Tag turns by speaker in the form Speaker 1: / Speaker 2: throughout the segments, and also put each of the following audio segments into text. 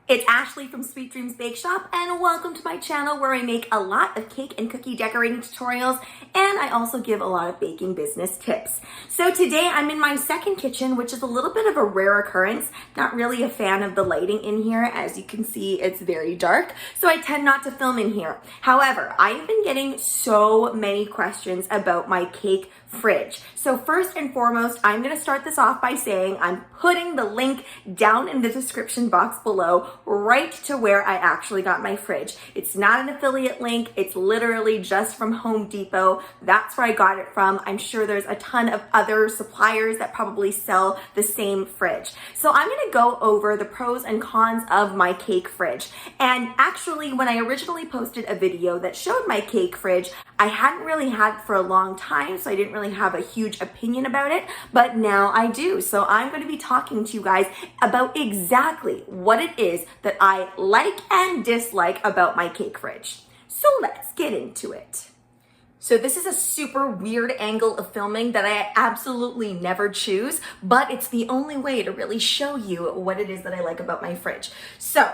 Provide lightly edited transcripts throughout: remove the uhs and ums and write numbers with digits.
Speaker 1: It's Ashley from Sweet Dreams Bake Shop, and welcome to my channel where I make a lot of cake and cookie decorating tutorials, and I also give a lot of baking business tips. So today I'm in my second kitchen, which is a little bit of a rare occurrence. Not really a fan of the lighting in here. As you can see, it's very dark, so I tend not to film in here. However, I have been getting so many questions about my cake fridge. So first and foremost, I'm going to start this off by saying I'm putting the link down in the description box below right to where I actually got my fridge. It's not an affiliate link. It's literally just from Home Depot. That's where I got it from. I'm sure there's a ton of other suppliers that probably sell the same fridge. So I'm going to go over the pros and cons of my cake fridge. And actually, when I originally posted a video that showed my cake fridge, I hadn't really had it for a long time, so I didn't really have a huge opinion about it, but now I do. So I'm going to be talking to you guys about exactly what it is that I like and dislike about my cake fridge. So let's get into it. So this is a super weird angle of filming that I absolutely never choose, but it's the only way to really show you what it is that I like about my fridge. So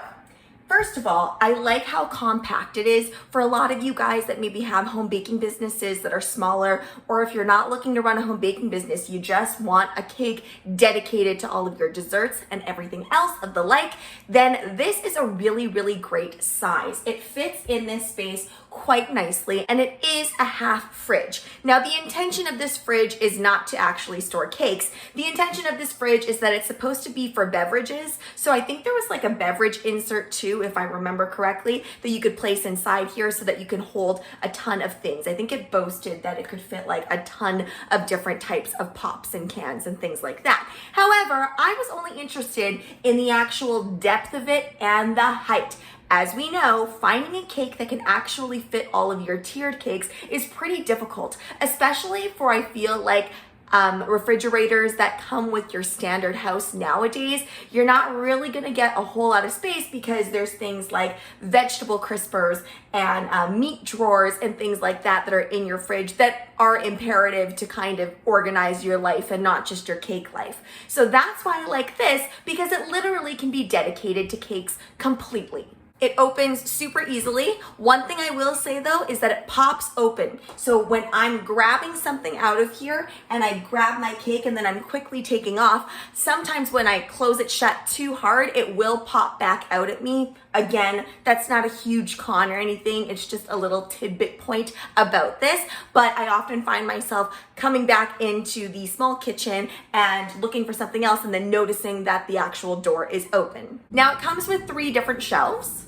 Speaker 1: first of all, I like how compact it is. For a lot of you guys that maybe have home baking businesses that are smaller, or if you're not looking to run a home baking business, you just want a cake dedicated to all of your desserts and everything else of the like, then this is a really, really great size. It fits in this space quite nicely, and it is a half fridge. Now, the intention of this fridge is not to actually store cakes. The intention of this fridge is that it's supposed to be for beverages. So I think there was like a beverage insert too, if I remember correctly, that you could place inside here so that you can hold a ton of things. I think it boasted that it could fit like a ton of different types of pops and cans and things like that. However, I was only interested in the actual depth of it and the height. As we know, finding a cake that can actually fit all of your tiered cakes is pretty difficult, especially for, I feel like, refrigerators that come with your standard house nowadays. You're not really gonna get a whole lot of space because there's things like vegetable crispers and meat drawers and things like that that are in your fridge that are imperative to kind of organize your life and not just your cake life. So that's why I like this, because it literally can be dedicated to cakes completely. It opens super easily. One thing I will say though is that it pops open. So when I'm grabbing something out of here and I grab my cake and then I'm quickly taking off, sometimes when I close it shut too hard, it will pop back out at me. Again, that's not a huge con or anything. It's just a little tidbit point about this. But I often find myself coming back into the small kitchen and looking for something else and then noticing that the actual door is open. Now it comes with 3 different shelves.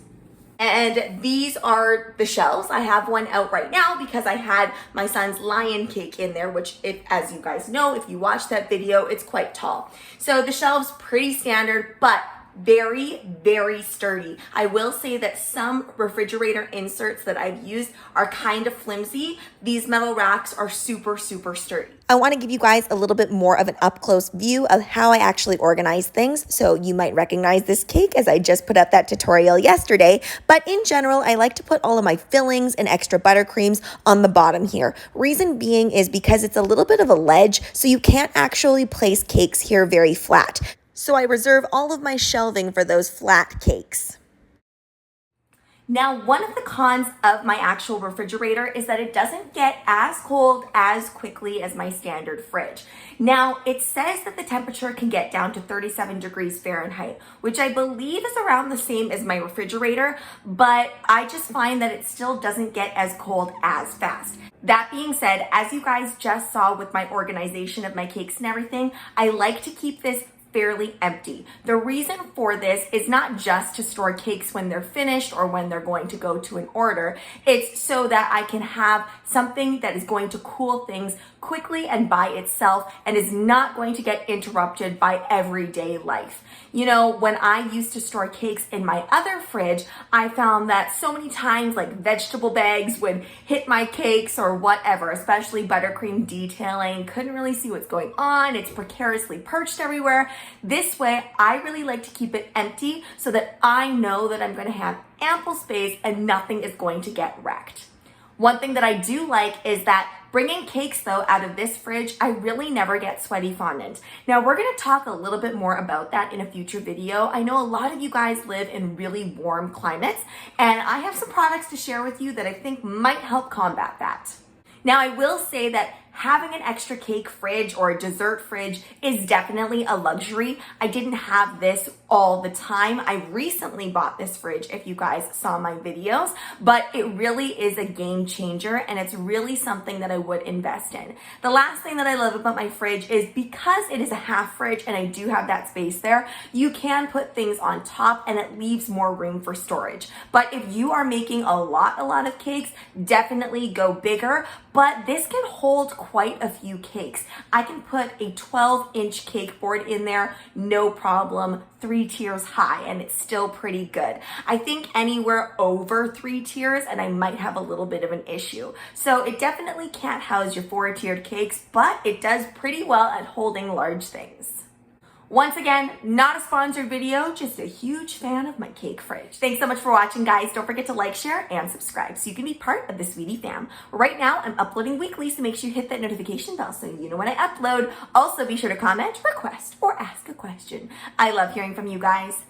Speaker 1: And these are the shelves. I have one out right now because I had my son's lion cake in there, which, as you guys know, if you watch that video, it's quite tall. So the shelves, pretty standard, but very, very sturdy. I will say that some refrigerator inserts that I've used are kind of flimsy. These metal racks are super, super sturdy. I want to give you guys a little bit more of an up-close view of how I actually organize things. So you might recognize this cake as I just put up that tutorial yesterday. But in general, I like to put all of my fillings and extra buttercreams on the bottom here. Reason being is because it's a little bit of a ledge, so you can't actually place cakes here very flat. So I reserve all of my shelving for those flat cakes. Now, one of the cons of my actual refrigerator is that it doesn't get as cold as quickly as my standard fridge. Now, it says that the temperature can get down to 37 degrees Fahrenheit, which I believe is around the same as my refrigerator, but I just find that it still doesn't get as cold as fast. That being said, as you guys just saw with my organization of my cakes and everything, I like to keep this fairly empty. The reason for this is not just to store cakes when they're finished or when they're going to go to an order. It's so that I can have something that is going to cool things quickly and by itself and is not going to get interrupted by everyday life. You know, when I used to store cakes in my other fridge, I found that so many times like vegetable bags would hit my cakes or whatever, especially buttercream detailing. Couldn't really see what's going on. It's precariously perched everywhere. This way, I really like to keep it empty so that I know that I'm going to have ample space and nothing is going to get wrecked. One thing that I do like is that bringing cakes though out of this fridge, I really never get sweaty fondant. Now we're gonna talk a little bit more about that in a future video. I know a lot of you guys live in really warm climates, and I have some products to share with you that I think might help combat that. Now I will say that having an extra cake fridge or a dessert fridge is definitely a luxury. I didn't have this all the time. I recently bought this fridge, if you guys saw my videos, but it really is a game changer, and it's really something that I would invest in. The last thing that I love about my fridge is because it is a half fridge and I do have that space there, you can put things on top and it leaves more room for storage. But if you are making a lot of cakes, definitely go bigger, but this can hold quite a few cakes. I can put a 12-inch cake board in there, no problem, 3 tiers high, and it's still pretty good. I think anywhere over 3 tiers and I might have a little bit of an issue. So it definitely can't house your 4-tiered cakes, but it does pretty well at holding large things. Once again, not a sponsored video, just a huge fan of my cake fridge. Thanks so much for watching, guys. Don't forget to like, share, and subscribe so you can be part of the Sweetie fam. Right now, I'm uploading weekly, so make sure you hit that notification bell so you know when I upload. Also, be sure to comment, request, or ask a question. I love hearing from you guys.